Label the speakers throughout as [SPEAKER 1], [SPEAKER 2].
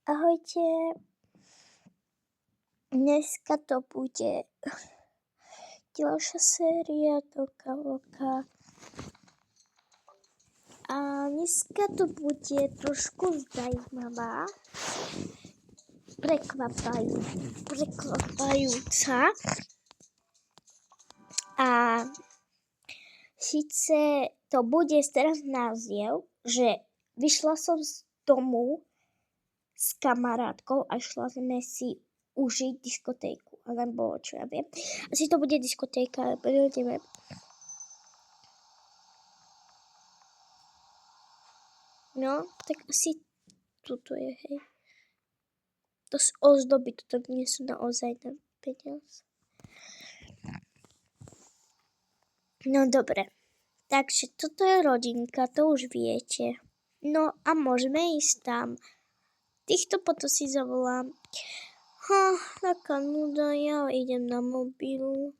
[SPEAKER 1] Ahojte, dneska to bude ďalšia séria Toka Voka a dneska to bude trošku zaujímavá, prekvapajúca a síce to bude teraz názov, že vyšla som z domu s kamarátkou a šla sme si užiť diskotéku, alebo čo ja viem. Asi to bude diskotéka, ale neviem. No, tak asi tuto je, hej. To z ozdoby, toto nie sú naozaj na peniaz. No dobre, takže toto je rodinka, to už viete. No a môžeme ísť tam. Týchto potom si zavolám. Taká nuda, ja idem na mobil.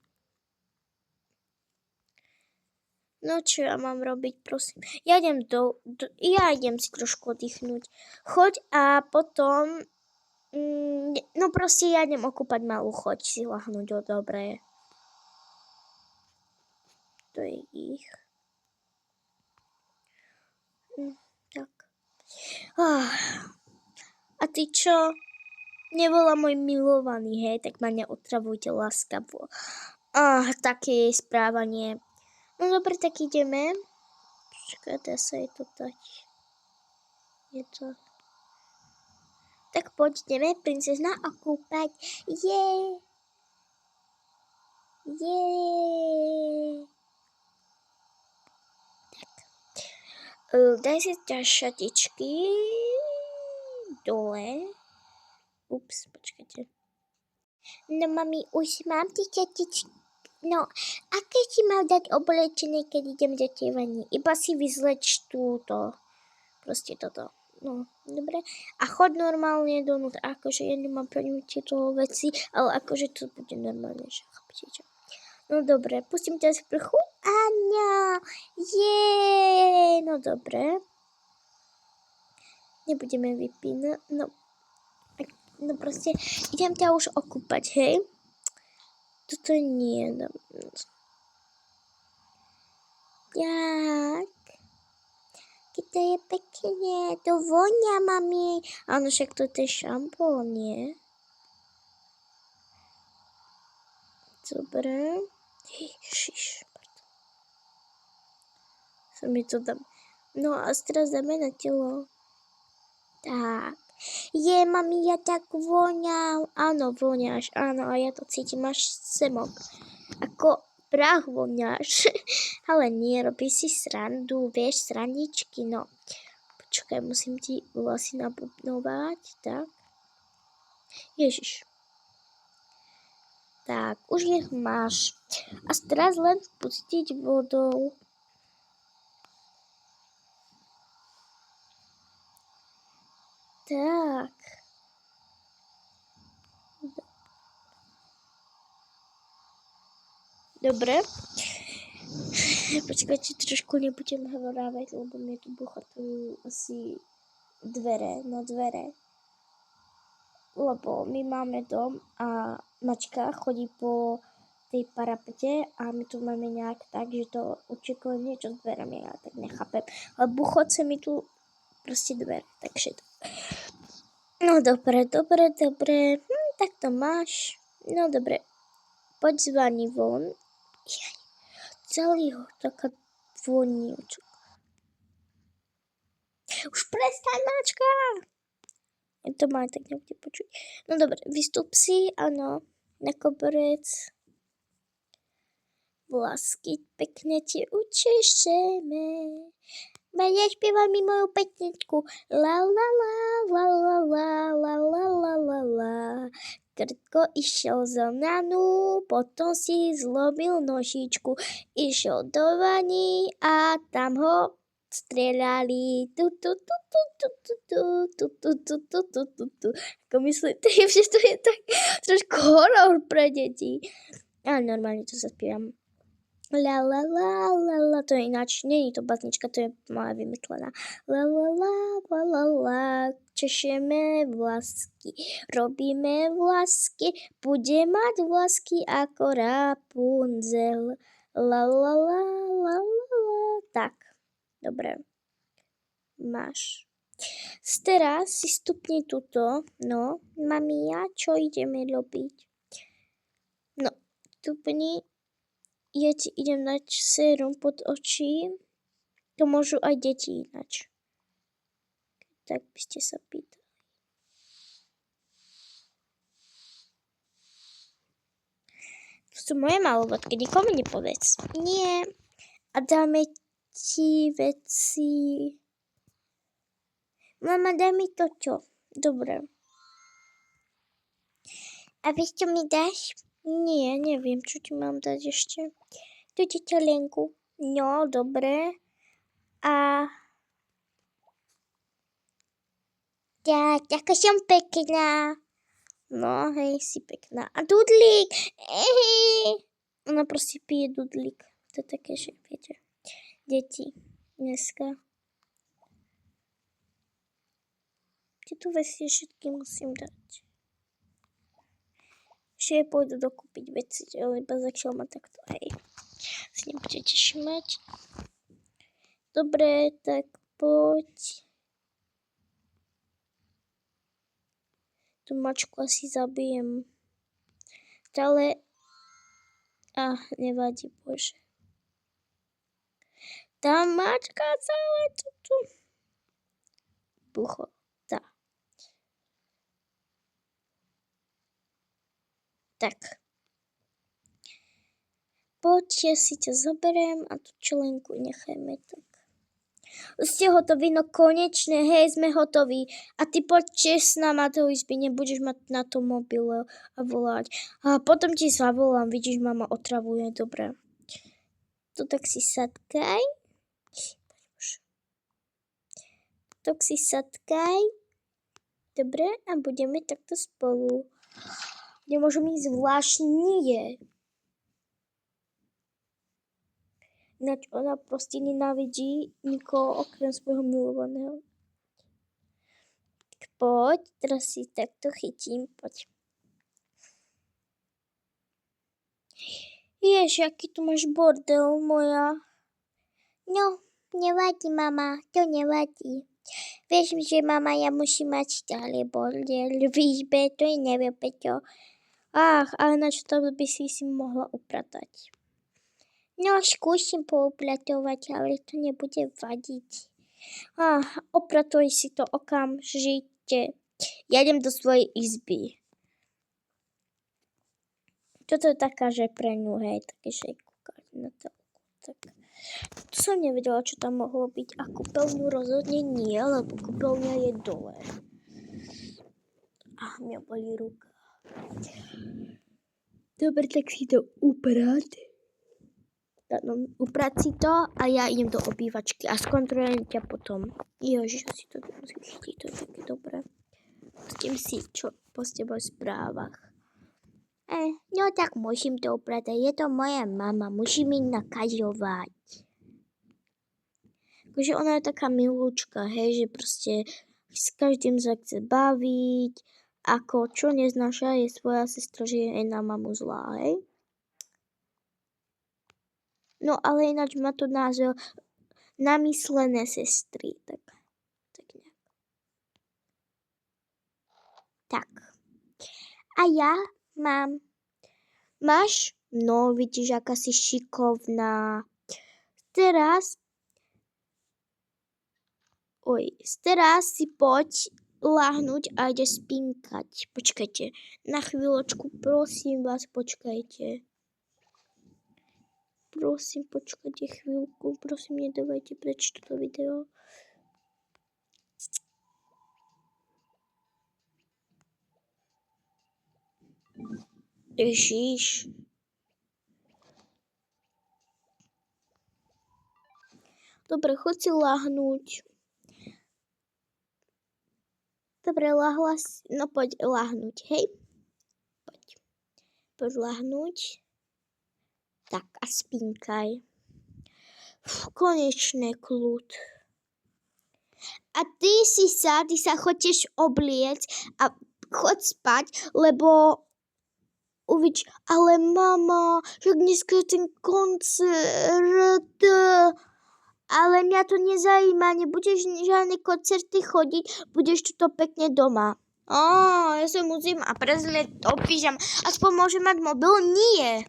[SPEAKER 1] No čo ja mám robiť, prosím? Ja idem si trošku oddychnúť. Choď a potom, no proste ja idem okúpať malú, choď si lahnúť, dobre. To je ich. Tak. A ty čo? Nevolá môj milovaný, hej, tak ma neotravujte láskavo. Také je správanie. No dobre, tak ideme. Počkaj, dá sa je to dať. Je to... Tak poď, ideme, princezna, okúpať. Tak. Daj si šatičky dole. Ups, počkajte. No mami, už mám tie šatičky. No, aké si mal dať oblečené, keď idem do tej vani? Iba si vyzleč túto. Proste toto. No, dobre. A chod normálne donútra. Akože ja nemám proti tieto veci, ale akože to bude normálne, že chápete čo. No dobre, pustím ťa z prchu. Áno, no dobre. Nebudeme vypínať. No proste, idem ťa už okúpať, hej? Toto nie. Tak. Keď to je pekne, to vonia, mami. Áno, však to je šampón, nie? Dobre. Ježiš. Som mi to dám. No a teraz dáme na telo. Tak. Mami, ja tak voňam. Áno, voňaš, áno, a ja to cítim, máš semok. Ako prach voňaš. Ale nie, robí si srandu, vieš, srandičky, no. Počkaj, musím ti vlasy nabubnovať, tak. Ježiš. Tak, už ich máš. A teraz len pustiť vodou. Tak. Dobre. Počkajte, trošku nebudem hovorávať, lebo mi tu buchatujú asi dvere. Lebo my máme dom a mačka chodí po tej parapete a my tu máme nejak tak, že to učekuje niečo s dverami, ja tak nechápem. Ale buchoce mi tu proste dvere, takže to. No dobre. Tak to máš. No dobre. Poď z vani von. Celý ho taká voníčka. Už prestaň, mačka! To ma tak nebude počuť. No dobre, vystup si, áno, na koberec. Vlasky pekne ti učešeme. Spievaj mi moju pesničku. La la la, la la la, la la la la la. Krtko išiel za nanu, potom si zlobil nožičku. Išiel do vani a tam ho strieľali. Ako myslíte, že to je tak trošku horor pre deti. Ale normálne to zaspievam. La la la la la, to je ináč, nie je to básnička, to je moja vymyslená. La la la, češeme vlasky, robíme vlasky, bude mať vlasky ako Rapunzel. La la la la la, tak, dobre, máš. Teraz si stupni tuto, no, mami, ja čo ideme robiť? No, stupni. Ja ti idem dať sérum pod oči. To môžu aj deti ináč. Tak by ste sa pýtali. To sú moje malovatky, nikomu nepovedz. Nie. A dáme ti veci. Mama, daj mi to čo? Dobre. A vieš, čo mi dáš? Nie, neviem, čo ti mám dať ešte. Tu ti čelenku. No, dobre. A tak, ako som pekná. No, hej, si pekná. A dudlík. Ona proste pije dudlík. To je také, že viete, deti dneska. Tieto veci všetky musím dať. Ešte pôjdu dokúpiť veci, lebo začal ma takto, hej. Si nebudete šimať. Dobre, tak poď. Tú mačku asi zabijem. Ale... nevadí, bože. Tá mačka celé tu. Bucho, tá. Tak. Poď, ja si ťa zoberiem a tú čelenku nechajme tak. Ste hotoví, no konečne, hej, sme hotoví. A ty poď s nama do izby, nebudeš mať na to mobile a volať. A potom ti zavolám, vidíš, mama otravuje, dobre. To tak si sadkaj. Tak si sadkaj. Dobre, a budeme takto spolu. Nemôžem ísť zvlášť, nie. Ináč ona proste nenávidí nikoho okrem svojho milovaného. Tak poď, teraz si takto chytím, poď. Jež, aký tu máš bordel, moja. No, nevadí, mama, to nevadí. Vieš, že mama, ja musím mať stále bordel v izbe, to je neviem, Peťo. Ale na čo to by si mohla upratať? No, skúsim poupratovať, ale to nebude vadiť. Opratuj si to okamžite. Ja idem do svojej izby. Toto je taká, že pre ňu, hej, také, že kúkať na telku. Tak. To som nevedela, čo tam mohlo byť. A kúpeľňu rozhodne nie, lebo kúpeľňa je dole. Mňa bolí ruka. Dobre, tak si to uprať. Uprať si to a ja idem do obývačky a skontrolujem ťa potom. Ježiš, si to musím chytiť, to je také dobré. Pustím si, čo po teba v správach. No tak musím to uprať, je to moja mama, musím mi nakazovať. Takže ona je taká milúčka, hej, že proste s každým sa chce baviť, ako čo neznáša je svoja sestra, že je na mamu zlá, hej. No ale ináč má to názov namyslené sestry, tak nejak. Tak. A ja mám. Máš? No, vidíš, aká si šikovná. Teraz si poď láhnuť a ide spinkať. Počkajte, na chvíľočku, prosím vás, počkajte. Prosím, počkajte chvíľku, prosím, nedávajte preč toto video. Ježiš. Dobre, choď si láhnuť. Dobre, láhla si, no poď láhnuť, hej? Poď láhnuť. Tak a spínkaj. Konečne kľud. A ty sa chceš obliec a choď spať, lebo uvidíš, ale mama, že dneska je ten koncert, ale mňa to nezajíma, nebudeš žiadne koncerty chodiť, budeš tuto pekne doma. Ja sa musím a prezlieť do pyžam, aspoň môžem mať mobil? Nie.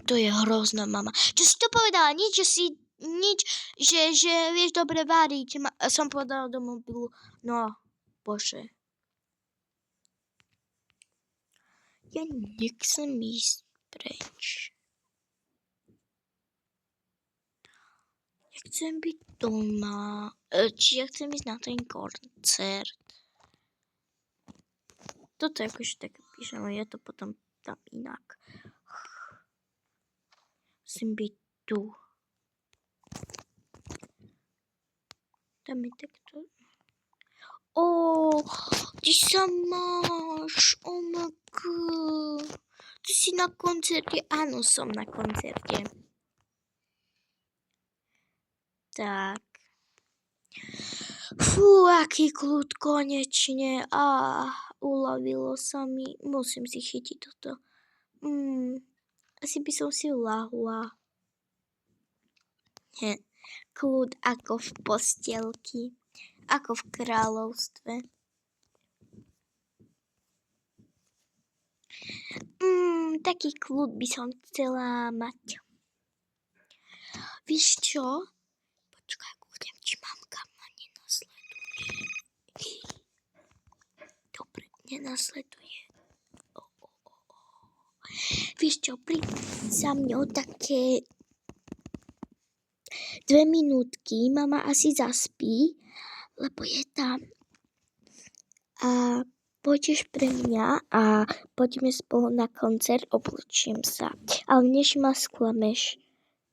[SPEAKER 1] To je hrozná mama. Čo si to povedala? Nič, že vieš dobre variť. Som povedala do mobilu. No, bože. Ja nechcem ísť preč. Ja chcem byť doma. Ja chcem ísť na ten koncert. Toto je akože také píšem, ale ja to potom dám inak. Musím byť tu. Dáme takto. Ty sa máš. My God. Ty si na koncerte? Áno, som na koncerte. Tak. Fú, aký kľud konečne. Uľavilo sa mi. Musím si chytiť toto. Asi by som si ľahla. Kľud ako v postielky. Ako v kráľovstve. Taký kľud by som chcela mať. Víš čo? Počkaj, kúdem, či mamka ma nenasleduje. Dobre, nenasleduje. Víš čo, príď za mňou také 2 minútky, mama asi zaspí, lebo je tam. A pôjdeš pre mňa a poďme spolu na koncert, oblečím sa. Ale než ma sklameš,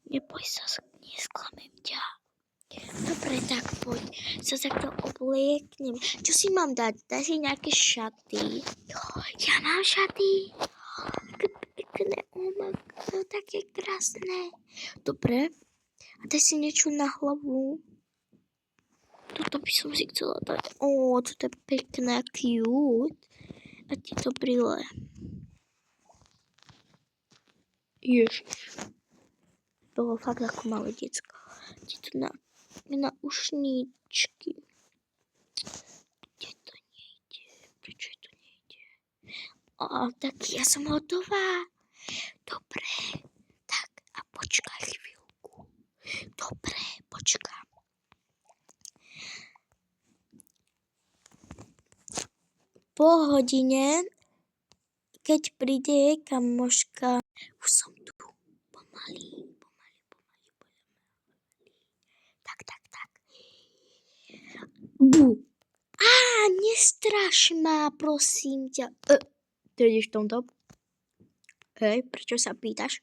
[SPEAKER 1] neboj sa, nesklamem ťa. Dobre, tak poď, sa takto oblieknem. Čo si mám dať? Daj si nejaké šaty. Ja mám šaty. Pekné, také krásne. Dobre, a daj si niečo na hlavu. Toto by som si chcela dať. Toto je pekné, cute. A tieto brýle. Ježiš. Bolo fakt ako malé decko. Tieto na ušníčky. Kde to nejde? Prečo to nejde? Tak ja som hotová. Dobre. Tak a počkaj chvíľku. Dobre, počkám. Po hodine, keď príde kamoška, už som tu. Pomaly. Tak. Bu. Nestraš ma, prosím ťa. Ty ideš v tomto? Hej, prečo sa pýtaš?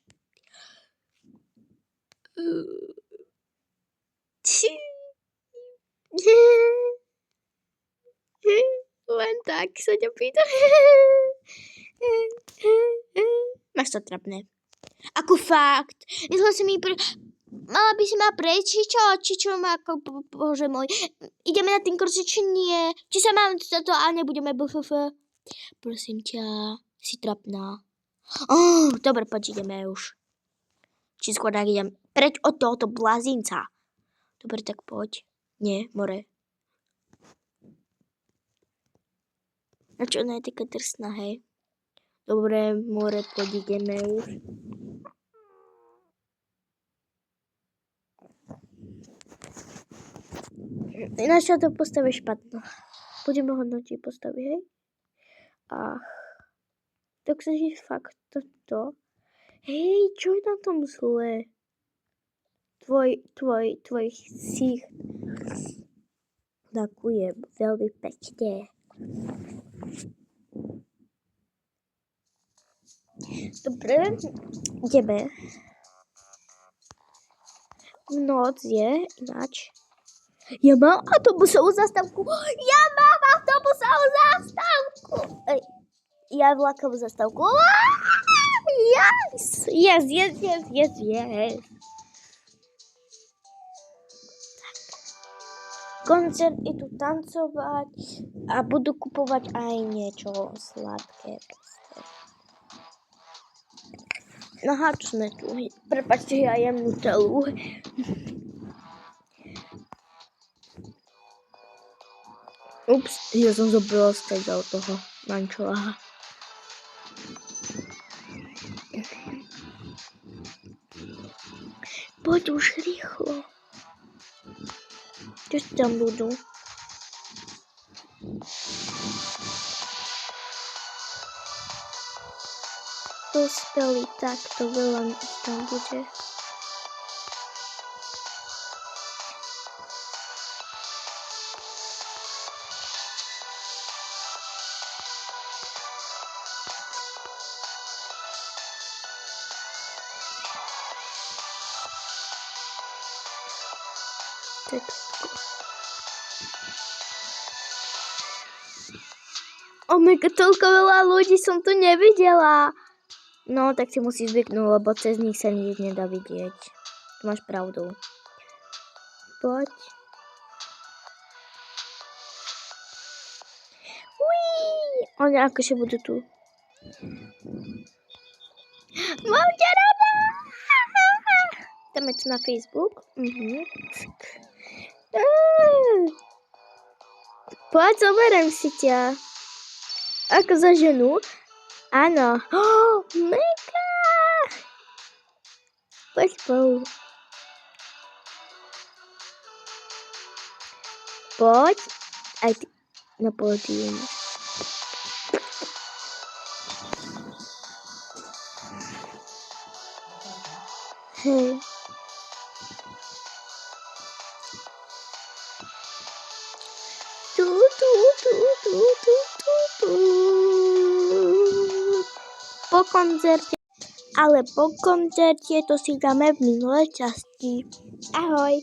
[SPEAKER 1] Len tak sa ťa pýtam. Máš to trapné. Ako fakt. Myslel si mi, mala by si ma prejsť, či čo má, ako, bože môj. Ideme na ten kurz, či nie? Či sa mám toto a nebudeme bff? Prosím ťa, si trapná. Dobre, poď, ideme už. Či skôr tak idem preč od tohoto blazinca. Dobre, tak poď. Nie, more. A čo ona je taká drsná, hej? Dobre, more, poď, ideme už. Ináč to postaví špatno. Budeme hodnotiť postavy, hej? Tak sa žije fakt toto. Hej, čo je na tom zlé? Tvoj ksich. Ďakujem, veľmi pekne. Dobre, ideme. Noc je ináč. Ja mám autobusovú zastávku. Ja vlakovú zastávku. Yes. Koncert, idú tancovať a budú kupovať aj niečo sladké. Aha, tu sme tu. Prepáčte, ja jem Nutellu. Ups, ja som zabila steak od toho mančela. Poď už rýchlo. Čo tam budú? Dospelí, tak to veľa tam bude. Omega, toľko veľa ľudí som tu nevidela. No, tak si musíš zvyknúť, lebo cez nich sa nič nedá vidieť. Tu máš pravdu. Poď. Uí, oni akože budú tu. Mám ťa rada! Dáme to na Facebook. Poď, zoberiem si ťa. Ako za ženu? Áno. Mega! Poď spolu. Poď. Aj ty na pódium. Hej. Po koncerte, ale po koncerte to si dáme v minulej časti. Ahoj.